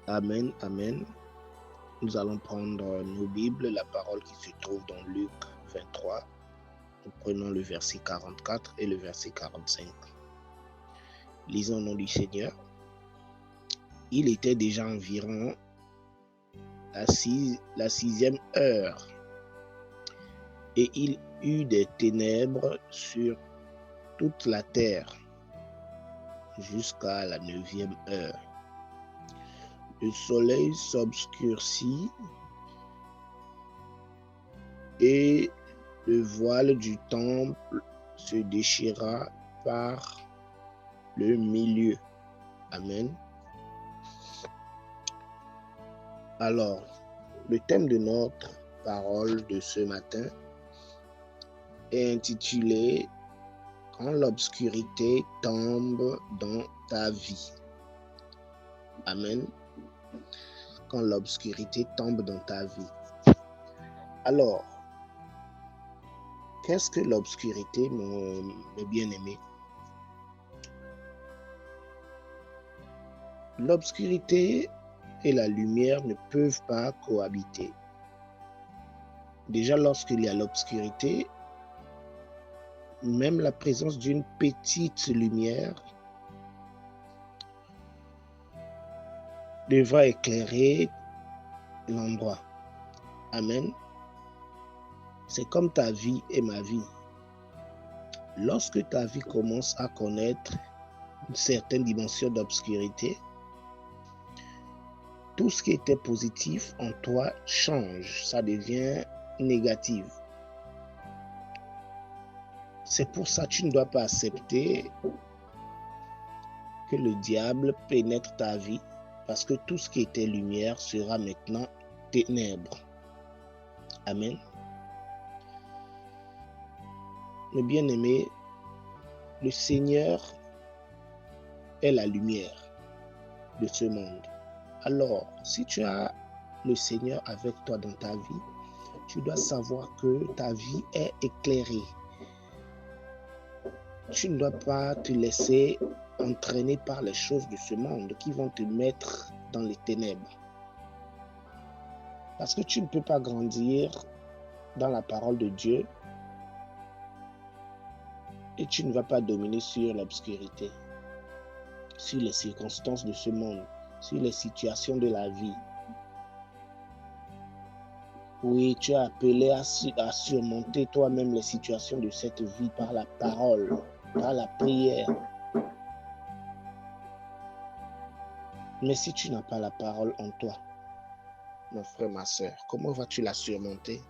Amen, amen. Nous allons prendre nos Bibles, la parole qui se trouve dans Luc 23. Nous prenons le verset 44 et le verset 45. Lisons au nom du Seigneur. Il était déjà environ la sixième heure, et il eut des ténèbres sur toute la terre jusqu'à la 9e heure. Le soleil s'obscurcit et le voile du temple se déchira par le milieu. Amen. Alors, le thème de notre parole de ce matin est intitulé « Quand l'obscurité tombe dans ta vie ». Amen. Quand l'obscurité tombe dans ta vie. Alors, qu'est-ce que l'obscurité, mes bien-aimés? L'obscurité et la lumière ne peuvent pas cohabiter. Déjà, lorsqu'il y a l'obscurité, même la présence d'une petite lumière devra éclairer l'endroit. Amen. C'est comme ta vie et ma vie. Lorsque ta vie commence à connaître une certaine dimension d'obscurité, tout ce qui était positif en toi change, ça devient négatif. C'est pour ça que tu ne dois pas accepter que le diable pénètre ta vie, parce que tout ce qui était lumière sera maintenant ténèbres. Amen. Mes bien-aimés, le Seigneur est la lumière de ce monde. Alors, si tu as le Seigneur avec toi dans ta vie, tu dois savoir que ta vie est éclairée. Tu ne dois pas te laisser entraîner par les choses de ce monde qui vont te mettre dans les ténèbres. Parce que tu ne peux pas grandir dans la parole de Dieu et tu ne vas pas dominer sur l'obscurité, sur les circonstances de ce monde, sur les situations de la vie. Oui, tu es appelé à surmonter toi-même les situations de cette vie par la parole, par la prière. Mais si tu n'as pas la parole en toi, mon frère, ma soeur, comment vas-tu la surmonter?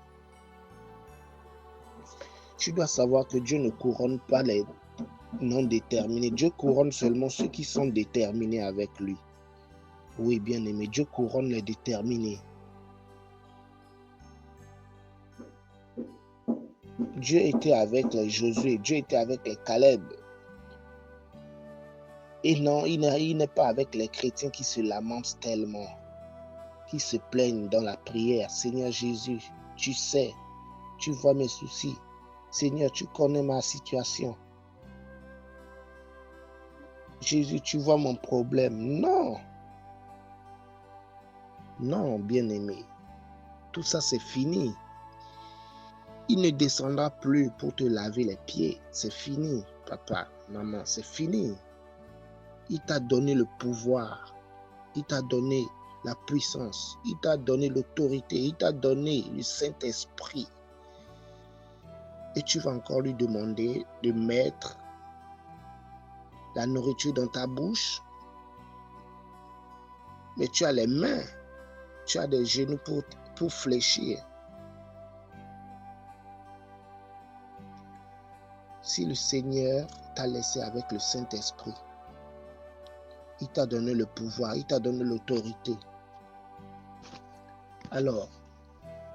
Tu dois savoir que Dieu ne couronne pas les non déterminés. Dieu couronne seulement ceux qui sont déterminés avec lui. Oui, bien aimé, Dieu couronne les déterminés. Dieu était avec les Josué, Dieu était avec les Caleb. Et non, il n'est pas avec les chrétiens qui se lamentent tellement, qui se plaignent dans la prière. Seigneur Jésus, tu sais, tu vois mes soucis. Seigneur, tu connais ma situation. Jésus, tu vois mon problème. Non. Non, bien-aimé. Tout ça, c'est fini. Il ne descendra plus pour te laver les pieds. C'est fini, papa, maman, c'est fini. Il t'a donné le pouvoir. Il t'a donné la puissance. Il t'a donné l'autorité. Il t'a donné le Saint-Esprit. Et tu vas encore lui demander de mettre la nourriture dans ta bouche. Mais tu as les mains. Tu as des genoux pour fléchir. Si le Seigneur t'a laissé avec le Saint-Esprit, il t'a donné le pouvoir, il t'a donné l'autorité. Alors,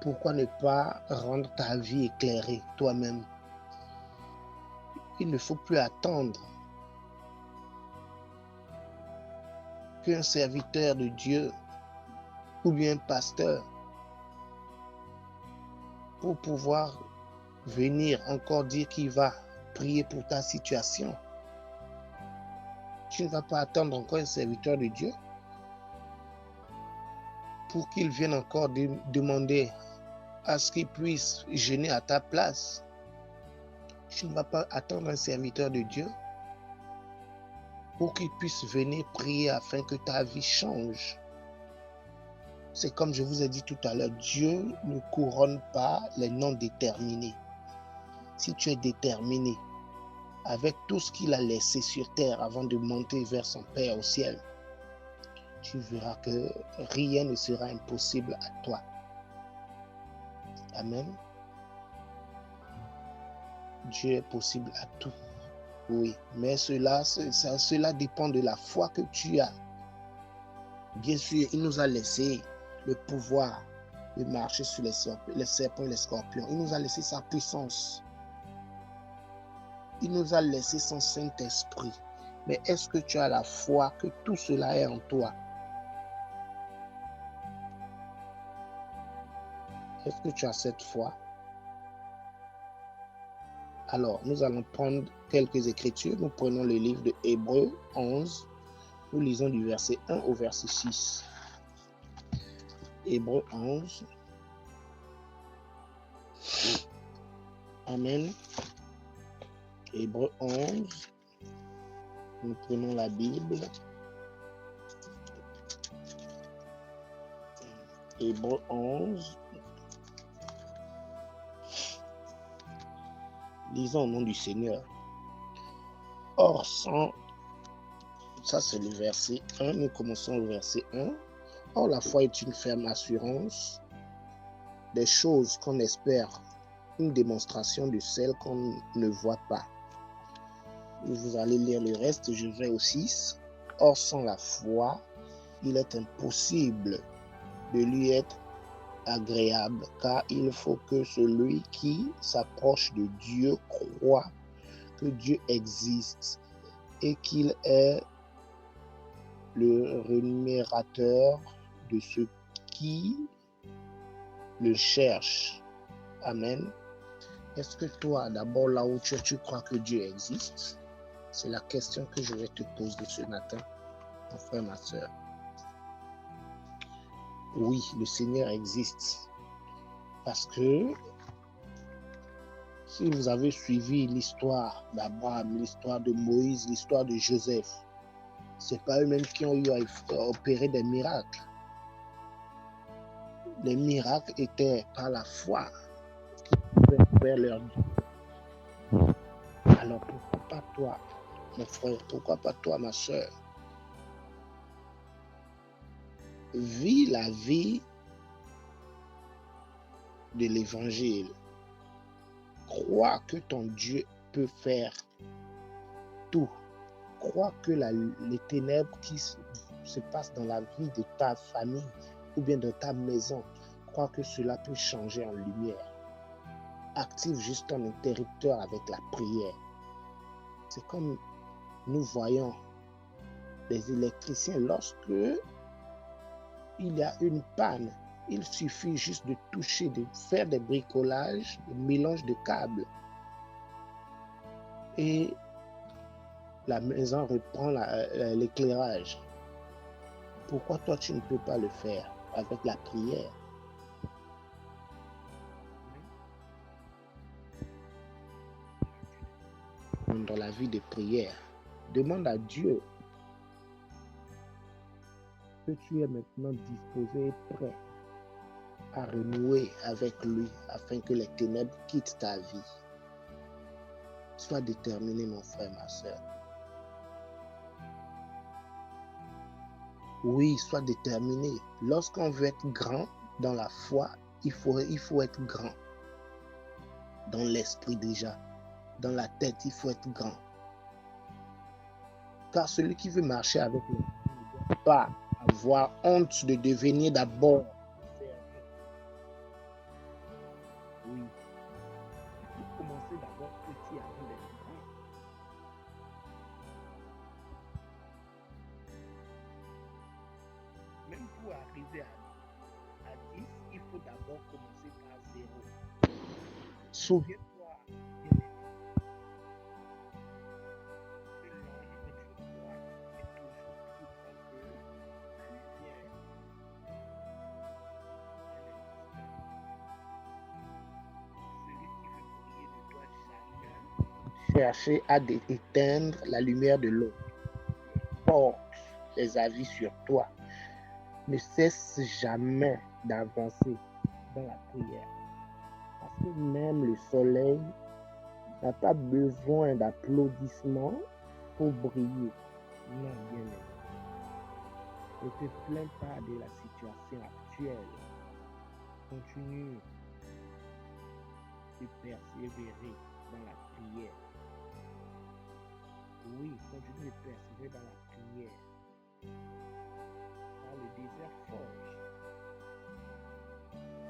pourquoi ne pas rendre ta vie éclairée toi-même? Il ne faut plus attendre qu'un serviteur de Dieu ou bien un pasteur pour pouvoir venir encore dire qu'il va prier pour ta situation. Tu ne vas pas attendre encore un serviteur de Dieu. pour qu'il vienne encore demander à ce qu'il puisse jeûner à ta place. Tu ne vas pas attendre un serviteur de Dieu pour qu'il puisse venir prier afin que ta vie change. C'est comme je vous ai dit tout à l'heure, Dieu ne couronne pas les non déterminés. Si tu es déterminé avec tout ce qu'il a laissé sur terre avant de monter vers son Père au ciel, tu verras que rien ne sera impossible à toi. Amen. Dieu est possible à tout. Oui, mais cela dépend de la foi que tu as. Bien sûr, il nous a laissé le pouvoir de marcher sur les serpents et les scorpions. Il nous a laissé sa puissance. Il nous a laissé son Saint-Esprit. Mais est-ce que tu as la foi que tout cela est en toi? Est-ce que tu as cette foi? Alors, nous allons prendre quelques écritures. Nous prenons le livre de Hébreux 11. Nous lisons du verset 1 au verset 6. Hébreux 11. Amen. Hébreux 11. Nous prenons la Bible. Hébreux 11. Lisons au nom du Seigneur. Or, ça c'est le verset 1. Nous commençons au verset 1. Or, la foi est une ferme assurance des choses qu'on espère, une démonstration de celles qu'on ne voit pas. Vous allez lire le reste, je vais au 6. Or, sans la foi, il est impossible de lui être agréable, car il faut que celui qui s'approche de Dieu croit que Dieu existe et qu'il est le rémunérateur de ceux qui le cherchent. Amen. Est-ce que toi, d'abord là où tu crois que Dieu existe? C'est la question que je vais te poser ce matin, mon frère, ma soeur. Oui, le Seigneur existe. Parce que si vous avez suivi l'histoire d'Abraham, l'histoire de Moïse, l'histoire de Joseph, ce n'est pas eux-mêmes qui ont eu à opérer des miracles. Les miracles étaient par la foi qu'ils pouvaient faire leur Dieu. Alors pourquoi pas toi, mon frère, pourquoi pas toi, ma soeur? Vis la vie de l'évangile. Crois que ton Dieu peut faire tout. Crois que les ténèbres qui se passent dans la vie de ta famille ou bien de ta maison, crois que cela peut changer en lumière. Active juste ton interrupteur avec la prière. C'est comme nous voyons les électriciens lorsque il y a une panne. Il suffit juste de toucher, de faire des bricolages, des mélanges de câbles. Et la maison reprend l'éclairage. Pourquoi toi tu ne peux pas le faire avec la prière? Dans la vie de prière, demande à Dieu que tu es maintenant disposé et prêt à renouer avec lui afin que les ténèbres quittent ta vie. Sois déterminé, mon frère, ma soeur. Oui, sois déterminé. Lorsqu'on veut être grand dans la foi, il faut être grand. Dans l'esprit déjà. Dans la tête, il faut être grand. Car celui qui veut marcher avec lui ne doit pas avoir honte de devenir d'abord. Oui. Il faut commencer d'abord petit avant d'être grand. Même pour arriver à 10, il faut d'abord commencer par 0. Souviens-toi, chercher à éteindre la lumière de l'autre. Porte des avis sur toi. Ne cesse jamais d'avancer dans la prière. Parce que même le soleil n'a pas besoin d'applaudissements pour briller. Non, bien-aimé. Ne te plains pas de la situation actuelle. Continue de persévérer dans la prière. Oui, continue de persévérer dans la prière. Car le désert forge.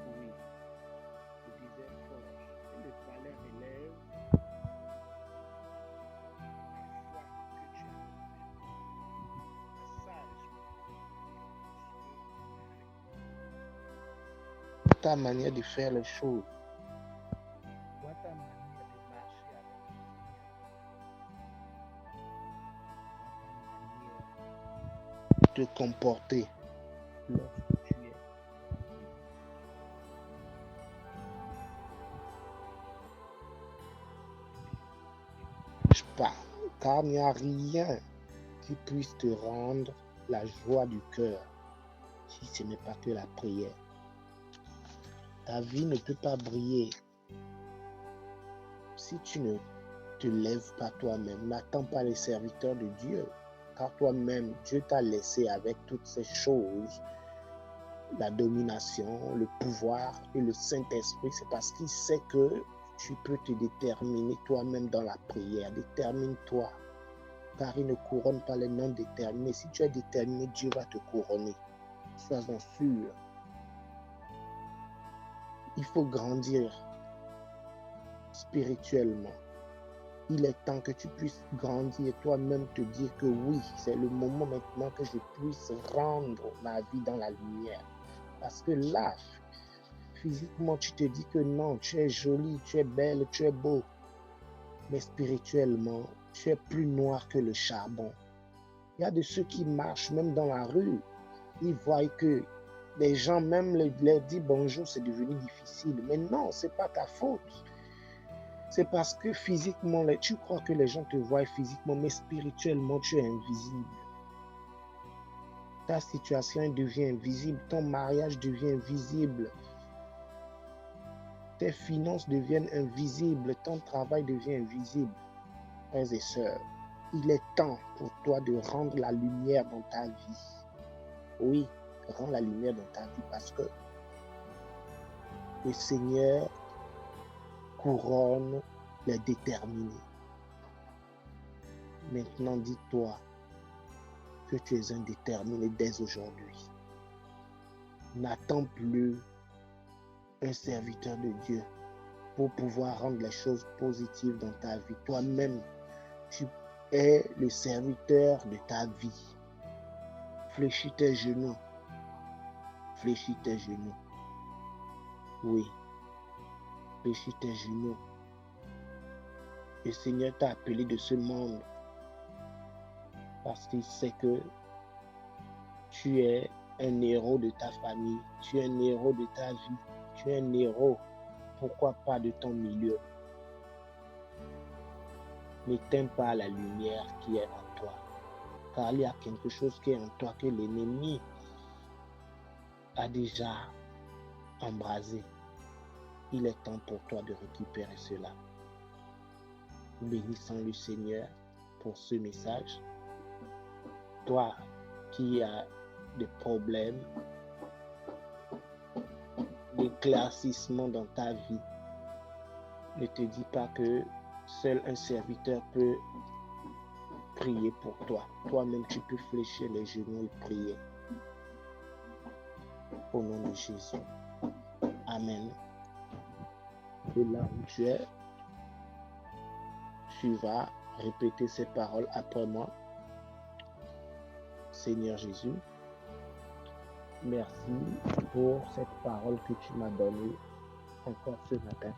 Oui, le désert forge. Et le palais relève la foi que tu as. Ta manière de faire les choses. Vois ta manière de marcher avec le Seigneur. Vois ta manière de te comporter lorsque tu es. Pas, car il n'y a rien qui puisse te rendre la joie du cœur si ce n'est pas que la prière. Ta vie ne peut pas briller si tu ne te lèves pas toi-même. N'attends pas les serviteurs de Dieu, car toi-même, Dieu t'a laissé avec toutes ces choses, la domination, le pouvoir et le Saint-Esprit. C'est parce qu'il sait que tu peux te déterminer toi-même dans la prière. Détermine-toi, car il ne couronne pas les non déterminés. Si tu es déterminé, Dieu va te couronner. Sois-en sûr. Il faut grandir spirituellement. Il est temps que tu puisses grandir toi-même, te dire que oui, c'est le moment maintenant que je puisse rendre ma vie dans la lumière. Parce que là, physiquement, tu te dis que non, tu es jolie, tu es belle, tu es beau. Mais spirituellement, tu es plus noir que le charbon. Il y a de ceux qui marchent même dans la rue. Ils voient que les gens même leur disent bonjour, c'est devenu difficile. Mais non, ce n'est pas ta faute. C'est parce que physiquement, tu crois que les gens te voient physiquement, mais spirituellement, tu es invisible. Ta situation devient invisible, ton mariage devient visible, tes finances deviennent invisibles, ton travail devient invisible. Frères et sœurs, il est temps pour toi de rendre la lumière dans ta vie. Oui, rends la lumière dans ta vie parce que le Seigneur couronne les déterminés. Maintenant, dis-toi que tu es un déterminé dès aujourd'hui. N'attends plus un serviteur de Dieu pour pouvoir rendre les choses positives dans ta vie. Toi-même, tu es le serviteur de ta vie. Fléchis tes genoux. Fléchis tes genoux. Oui. Fléchis tes genoux. Le Seigneur t'a appelé de ce monde parce qu'il sait que tu es un héros de ta famille. Tu es un héros de ta vie. Tu es un héros, pourquoi pas de ton milieu. N'éteins pas la lumière qui est en toi. Car il y a quelque chose qui est en toi que l'ennemi a déjà embrasé. Il est temps pour toi de récupérer cela. Bénissons le Seigneur pour ce message. Toi qui as des problèmes d'éclaircissement dans ta vie, ne te dis pas que seul un serviteur peut prier pour toi. Toi-même, tu peux fléchir les genoux et prier. Au nom de Jésus. Amen. Et là où tu es, tu vas répéter ces paroles après moi. Seigneur Jésus, merci pour cette parole que tu m'as donnée encore ce matin.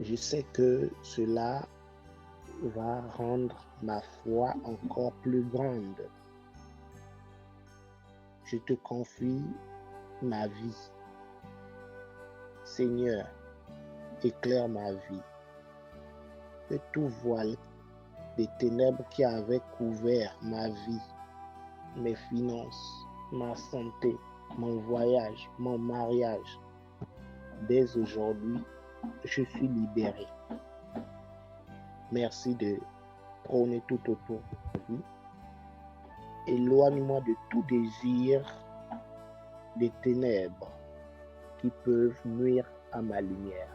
Je sais que cela va rendre ma foi encore plus grande. Je te confie ma vie. Seigneur, éclaire ma vie. que tout voile des ténèbres qui avaient couvert ma vie, mes finances, ma santé, mon voyage, mon mariage. Dès aujourd'hui, je suis libéré. Merci de prôner tout autour de ma vie. Éloigne-moi de tout désir des ténèbres qui peuvent nuire à ma lumière.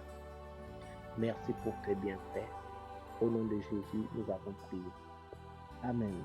Merci pour tes bienfaits. Au nom de Jésus, nous avons prié. Amen.